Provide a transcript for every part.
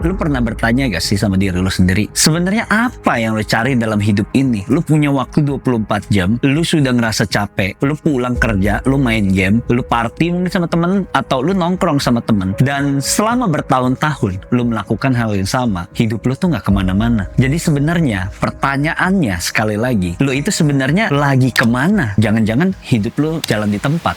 Lu pernah bertanya gak sih sama diri lu sendiri, sebenarnya apa yang lu cari dalam hidup ini? Lu punya waktu 24 jam, lu sudah ngerasa capek, lu pulang kerja, lu main game, lu party mungkin sama temen, atau lu nongkrong sama temen. Dan selama bertahun-tahun, lu melakukan hal yang sama, hidup lu tuh gak kemana-mana. Jadi sebenarnya, pertanyaannya sekali lagi, lu itu sebenarnya lagi kemana? Jangan-jangan hidup lu jalan di tempat.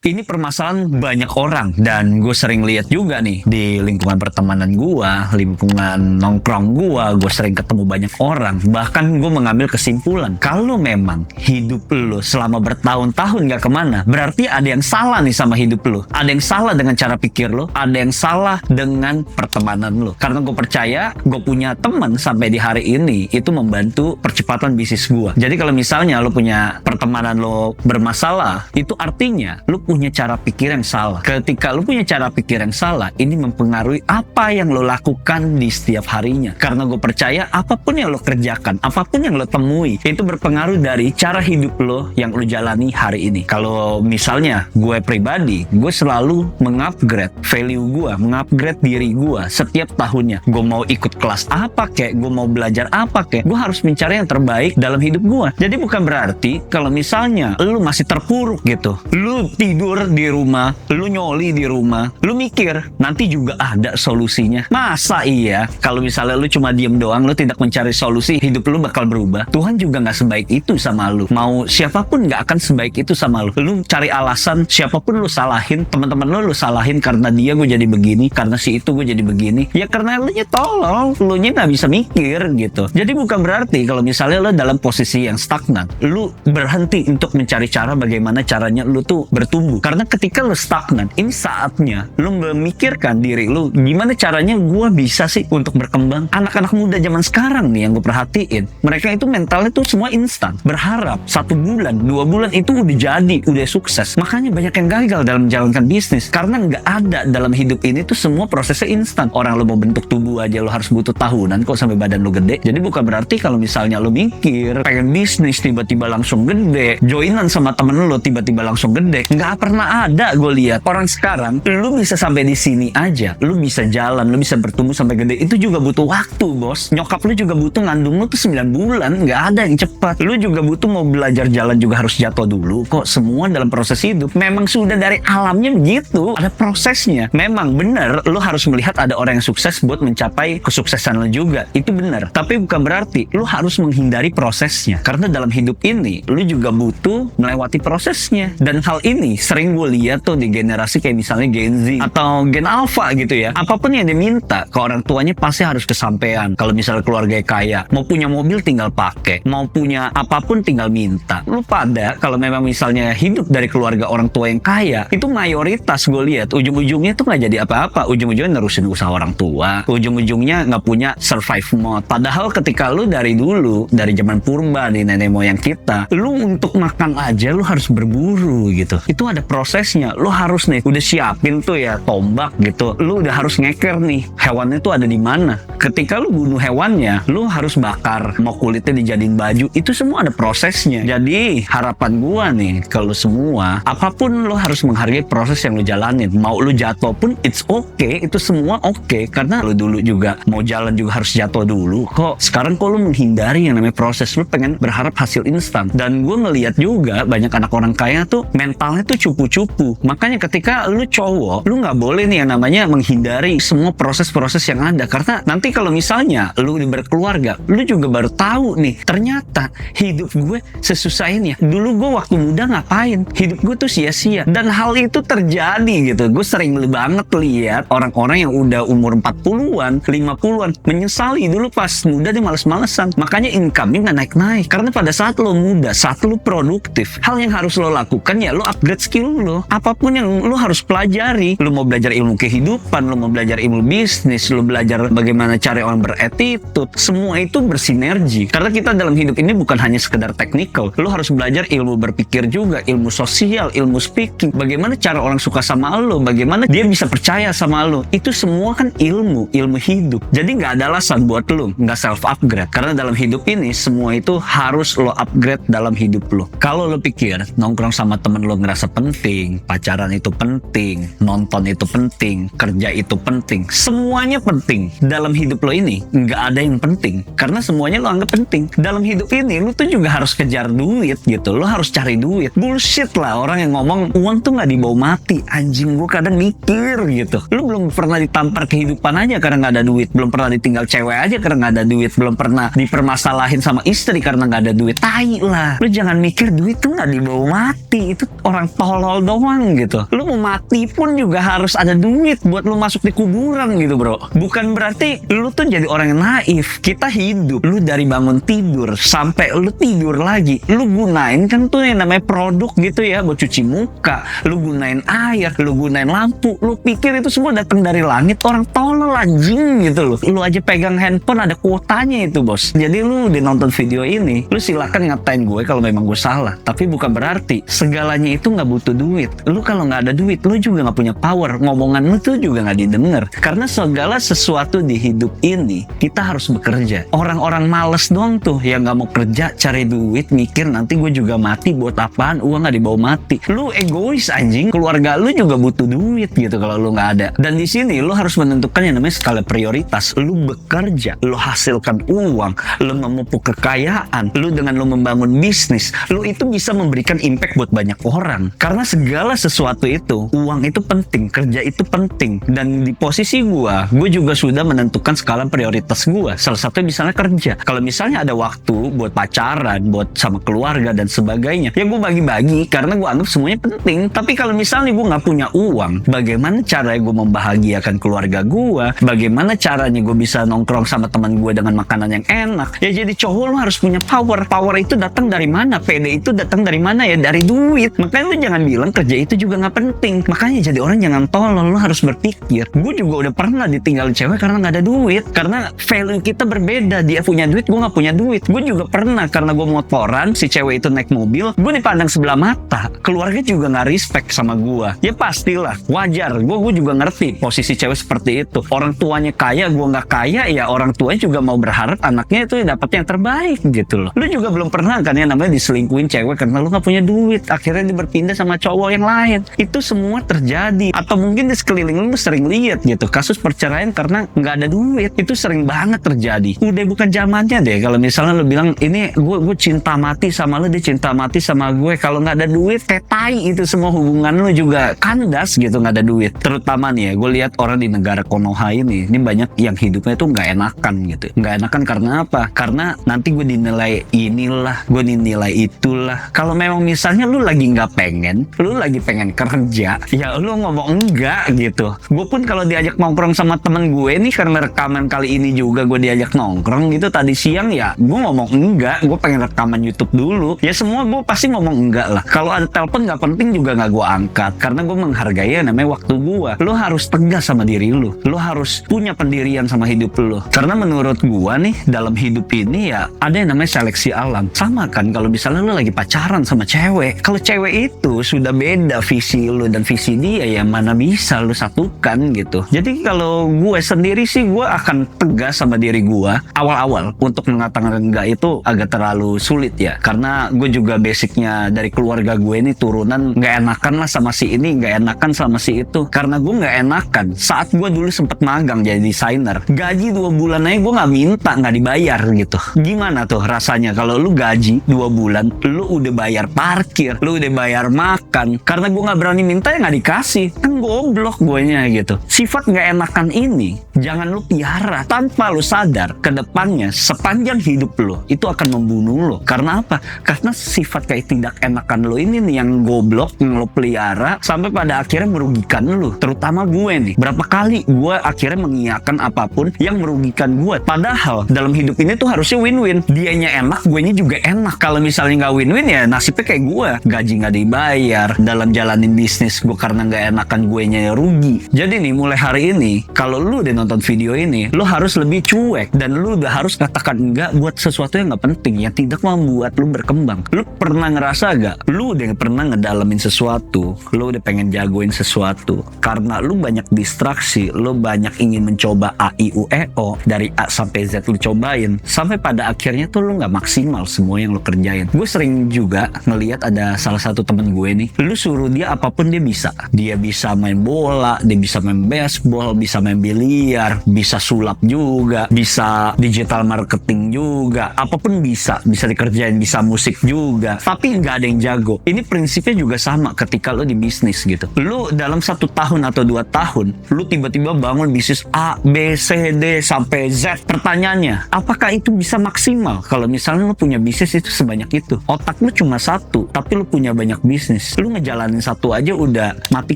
Ini permasalahan banyak orang, dan gue sering lihat juga nih di lingkungan pertemanan gue, lingkungan nongkrong gue sering ketemu banyak orang. Bahkan gue mengambil kesimpulan, kalau memang hidup lo selama bertahun-tahun gak kemana, berarti ada yang salah nih sama hidup lo. Ada yang salah dengan cara pikir lo, ada yang salah dengan pertemanan lo. Karena gue percaya, gue punya teman sampai di hari ini, itu membantu percepatan bisnis gue. Jadi kalau misalnya lo punya pertemanan lo bermasalah, itu artinya lo punya cara pikir yang salah. Ketika lu punya cara pikir yang salah, ini mempengaruhi apa yang lo lakukan di setiap harinya. Karena gue percaya apapun yang lo kerjakan, apapun yang lo temui, itu berpengaruh dari cara hidup lo yang lo jalani hari ini. Kalau misalnya gue pribadi, gue selalu mengupgrade value gue, mengupgrade diri gue setiap tahunnya. Gue mau ikut kelas apa kek, gue mau belajar apa kek, gue harus mencari yang terbaik dalam hidup gue. Jadi bukan berarti kalau misalnya lu masih terpuruk gitu, lu tidur di rumah, lu nyoli di rumah, lu mikir nanti juga ada solusinya. Masa iya? Kalau misalnya lu cuma diem doang, lu tidak mencari solusi, hidup lu bakal berubah. Tuhan juga nggak sebaik itu sama lu. Mau siapapun nggak akan sebaik itu sama lu. Lu cari alasan, siapapun lu salahin, teman-teman lu salahin karena dia gue jadi begini, karena si itu gue jadi begini. Ya karena lu nya tolong, lu nya nggak bisa mikir gitu. Jadi bukan berarti kalau misalnya lu dalam posisi yang stagnan, lu berhenti untuk mencari cara bagaimana caranya lu tuh bertumbuh. Karena ketika lu stagnan, ini saatnya lu memikirkan diri lu, gimana caranya gue bisa sih untuk berkembang. Anak-anak muda zaman sekarang nih yang gue perhatiin, mereka itu mentalnya tuh semua instan, berharap 1 bulan, 2 bulan itu udah jadi, udah sukses. Makanya banyak yang gagal dalam menjalankan bisnis, karena nggak ada dalam hidup ini tuh semua prosesnya instan. Orang lu mau bentuk tubuh aja lu harus butuh tahunan kok sampai badan lu gede. Jadi bukan berarti kalau misalnya lu mikir pengen bisnis tiba-tiba langsung gede, joinan sama temen lu tiba-tiba langsung gede, nggak pernah ada. Gue lihat orang sekarang, lu bisa sampai di sini aja, lu bisa jalan, lu bisa bertumbuh sampai gede, itu juga butuh waktu, bos. Nyokap lu juga butuh ngandung lu tuh 9 bulan, nggak ada yang cepat. Lu juga butuh mau belajar jalan juga harus jatuh dulu. Kok semua dalam proses hidup memang sudah dari alamnya begitu, ada prosesnya. Memang benar, lu harus melihat ada orang yang sukses buat mencapai kesuksesan lu juga, itu benar. Tapi bukan berarti lu harus menghindari prosesnya, karena dalam hidup ini lu juga butuh melewati prosesnya. Dan hal ini sering gue lihat tuh di generasi kayak misalnya Gen Z atau Gen Alpha gitu ya. Apapun yang diminta ke orang tuanya pasti harus kesampaian. Kalau misalnya keluarga kaya, mau punya mobil tinggal pakai, mau punya apapun tinggal minta. Lu pada kalau memang misalnya hidup dari keluarga orang tua yang kaya, itu mayoritas gue lihat ujung-ujungnya tuh nggak jadi apa-apa. Ujung-ujungnya nerusin usaha orang tua, ujung-ujungnya nggak punya survive mode. Padahal ketika lu dari dulu, dari zaman purba nih, nenek moyang kita, lu untuk makan aja lu harus berburu gitu. Itu ada prosesnya. Lu harus nih udah siapin tuh ya tombak gitu. Lu udah harus ngeker nih hewannya tuh ada di mana. Ketika lu bunuh hewannya, lu harus bakar, mau kulitnya dijadiin baju. Itu semua ada prosesnya. Jadi harapan gua nih kalau semua, apapun lu harus menghargai proses yang lu jalanin. Mau lu jatuh pun it's okay, itu semua okay. Karena lu dulu juga mau jalan juga harus jatuh dulu. Kok sekarang kok lu menghindari yang namanya proses, lu pengen berharap hasil instan. Dan gua ngelihat juga banyak anak orang kaya tuh mentalnya tuh cupu-cupu. Makanya ketika lu cowok, lu nggak boleh nih yang namanya menghindari semua proses-proses yang ada. Karena nanti kalau misalnya lu berkeluarga, lu juga baru tahu nih, ternyata hidup gue sesusah ini ya. Dulu gue waktu muda ngapain? Hidup gue tuh sia-sia. Dan hal itu terjadi gitu. Gue sering banget lihat orang-orang yang udah umur 40-an, 50-an, menyesali dulu pas muda dia males-malesan. Makanya income-nya nggak naik-naik. Karena pada saat lo muda, saat lo produktif, hal yang harus lo lakukan ya lo upgrade skill. skill lo. Apapun yang lo harus pelajari. Lo mau belajar ilmu kehidupan, lo mau belajar ilmu bisnis, lo belajar bagaimana cara orang beretitude, semua itu bersinergi. Karena kita dalam hidup ini bukan hanya sekedar teknikal. Lo harus belajar ilmu berpikir juga, ilmu sosial, ilmu speaking, bagaimana cara orang suka sama lo, bagaimana dia bisa percaya sama lo. Itu semua kan ilmu hidup. Jadi nggak ada alasan buat lo nggak self upgrade. Karena dalam hidup ini semua itu harus lo upgrade dalam hidup lo. Kalau lo pikir nongkrong sama temen lo ngerasa penting, pacaran itu penting, nonton itu penting, kerja itu penting, semuanya penting. Dalam hidup lo ini nggak ada yang penting, karena semuanya lo anggap penting. Dalam hidup ini lo tuh juga harus kejar duit gitu. Lo harus cari duit. Bullshit lah orang yang ngomong uang tuh nggak dibawa mati. Anjing, gue kadang mikir gitu. Lo belum pernah ditampar kehidupan aja karena nggak ada duit, belum pernah ditinggal cewek aja karena nggak ada duit, belum pernah dipermasalahin sama istri karena nggak ada duit. Tai lah. Lo jangan mikir duit tuh nggak dibawa mati. Itu orang tolol doang gitu. Lo mau mati pun juga harus ada duit buat lo masuk di kuburan gitu bro. Bukan berarti lo tuh jadi orang yang naif. Kita hidup, lo dari bangun tidur sampai lo tidur lagi, lo gunain kan tuh yang namanya produk gitu ya, buat cuci muka, lo gunain air, lo gunain lampu. Lo pikir itu semua datang dari langit? Orang tolol anjing gitu loh. Lo aja pegang handphone ada kuotanya itu bos. Jadi lo udah nonton video ini, lo silakan ngatain gue kalau memang gue salah. Tapi bukan berarti segalanya itu nggak butuh duit. Lo kalau nggak ada duit, lo juga nggak punya power. Ngomongan lo tuh juga nggak didengar. Karena segala sesuatu di hidup ini kita harus bekerja. Orang-orang males doang tuh yang nggak mau kerja, cari duit, mikir nanti gue juga mati, buat apaan uang nggak dibawa mati. Lo egois anjing. Keluarga lo juga butuh duit gitu kalau lo nggak ada. Dan di sini lo harus menentukan yang namanya skala prioritas. Lo bekerja, lo hasilkan uang, lo memupuk kekayaan, lo dengan lo membangun bisnis, lo itu bisa memberikan impact buat banyak orang. Karena segala sesuatu itu, uang itu penting, kerja itu penting. Dan di posisi gue juga sudah menentukan skala prioritas gue. Salah satunya misalnya kerja. Kalau misalnya ada waktu buat pacaran, buat sama keluarga dan sebagainya, ya gue bagi-bagi karena gue anggap semuanya penting. Tapi kalau misalnya gue nggak punya uang, bagaimana caranya gue membahagiakan keluarga gue? Bagaimana caranya gue bisa nongkrong sama teman gue dengan makanan yang enak? Ya jadi cowok lo harus punya power. Power itu datang dari mana? PD itu datang dari mana? Ya dari duit. Makanya lo jangan bilang kerja itu juga nggak penting. Makanya jadi orang jangan tolol. Lo harus berpikir. Gue juga udah pernah ditinggal cewek karena nggak ada duit. Karena value kita berbeda. Dia punya duit, gue nggak punya duit. Gue juga pernah karena gue motoran, si cewek itu naik mobil, gue dipandang sebelah mata. Keluarga juga nggak respect sama gue. Ya pastilah, wajar. Gue juga ngerti posisi cewek seperti itu. Orang tuanya kaya, gue nggak kaya, ya orang tuanya juga mau berharap anaknya itu dapat yang terbaik gitu loh. Lu juga belum pernah kan yang namanya diselingkuhin cewek karena lu nggak punya duit. Akhirnya dia berpindah sama cowok yang lain. Itu semua terjadi. Atau mungkin di sekeliling lu sering lihat gitu kasus perceraian karena nggak ada duit. Itu sering banget terjadi. Udah bukan zamannya deh kalau misalnya lu bilang ini gue cinta mati sama lu, dia cinta mati sama gue. Kalau nggak ada duit kayak tai itu semua hubungan lu juga kandas gitu nggak ada duit. Terutama nih ya, gue lihat orang di negara Konoha ini banyak yang hidupnya tuh nggak enakan gitu. Nggak enakan karena apa? Karena nanti gue dinilai inilah, gue dinilai itulah. Kalau memang misalnya lu lagi nggak pengen, lu lagi pengen kerja, ya lu ngomong enggak gitu. Gue pun kalau diajak nongkrong sama temen gue nih karena rekaman kali ini juga gue diajak nongkrong gitu tadi siang, ya gue ngomong enggak. Gue pengen rekaman YouTube dulu. Ya semua gue pasti ngomong enggak lah. Kalau ada telepon nggak penting juga nggak gue angkat karena gue menghargai ya namanya waktu gue. Lu harus tegas sama diri lu. Lu harus punya pendirian sama hidup lu. Karena menurut gue nih dalam hidup ini ya ada yang namanya seleksi alam. Sama kan kalau misalnya lu lagi pacaran sama cewek. Kalau cewek itu sudah beda visi lu dan visi dia, ya mana bisa lu satukan gitu. Jadi kalau gue sendiri sih gue akan tegas sama diri gue. Awal-awal untuk mengatakan enggak itu agak terlalu sulit ya. Karena gue juga basicnya dari keluarga gue ini turunan nggak enakan lah sama si ini, nggak enakan sama si itu. Karena gue nggak enakan saat gue dulu sempet magang jadi desainer, gaji 2 bulan aja gue nggak minta, nggak dibayar gitu. Gimana tuh rasanya kalau lu gaji 2 bulan lu udah bayar parkir, lu udah bayar makan, karena gue nggak berani minta ya nggak dikasih. Kan goblok guenya gitu. Sifat nggak enakan ini jangan lu piara. Tanpa lu sadar ke depannya sepanjang hidup lu itu akan membunuh lu. Karena apa? Karena sifat kayak tidak enakan lu ini nih yang goblok yang lu pelihara sampai pada akhirnya merugikan lu. Terutama gue nih, berapa kali gue akhirnya mengiyakan apapun yang merugikan gue. Padahal dalam hidup ini tuh harusnya win-win. Dianya enak, guenya juga enak. Kalau misalnya nggak win-win ya nasibnya kayak gue, gaji nggak dibayar, bayar dalam jalanin bisnis gue karena nggak enakan gue nya rugi. Jadi nih mulai hari ini kalau lu udah nonton video ini, lu harus lebih cuek dan lu udah harus katakan enggak buat sesuatu yang nggak penting yang tidak membuat lu berkembang. Lu pernah ngerasa gak? Lu udah pernah ngedalamin sesuatu, lu udah pengen jagoin sesuatu karena lu banyak distraksi, lu banyak ingin mencoba A I U E O dari A sampai Z lu cobain sampai pada akhirnya tuh lu nggak maksimal semua yang lu kerjain. Gue sering juga ngelihat ada salah satu temen gue nih, lu suruh dia apapun dia bisa. Dia bisa main bola, dia bisa main baseball, bisa main biliar, bisa sulap juga, bisa digital marketing juga, apapun bisa dikerjain, bisa musik juga, tapi nggak ada yang jago. Ini prinsipnya juga sama ketika lo di bisnis gitu. Lo dalam 1 tahun atau 2 tahun, lo tiba-tiba bangun bisnis A, B, C, D sampai Z. Pertanyaannya, apakah itu bisa maksimal? Kalau misalnya lo punya bisnis itu sebanyak itu, otak lo cuma satu, tapi lo punya banyak bisnis. Lo ngejalanin satu aja udah mati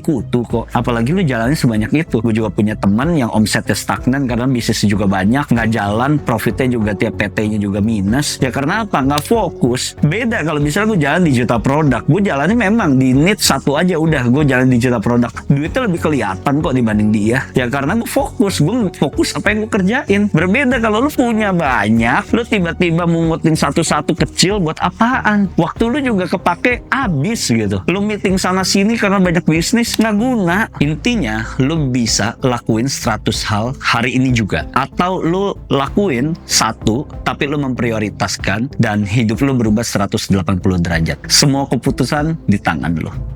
kutu kok. Apalagi lo jalanin sebanyak itu. Gue juga punya teman yang omsetnya stagnan karena bisnisnya juga banyak, nggak jalan, profitnya juga tiap PT-nya juga minus. Ya karena apa? Nggak fokus. Beda kalau misalnya gue jalan digital produk, gue jalannya memang di niche satu aja udah, gue jalan digital produk. Duitnya lebih kelihatan kok dibanding dia. Ya karena gue fokus apa yang gue kerjain. Berbeda kalau lu punya banyak, lu tiba-tiba mungutin satu-satu kecil buat apaan? Waktu lu juga kepake abis gitu. Lu meeting sana sini karena banyak bisnis, nggak guna. Intinya lu bisa lakuin 100 hal hari ini juga, atau lu lakuin satu tapi lu memprioritaskan dan hidup lu berubah 180 derajat. Semua keputusan di tangan lu.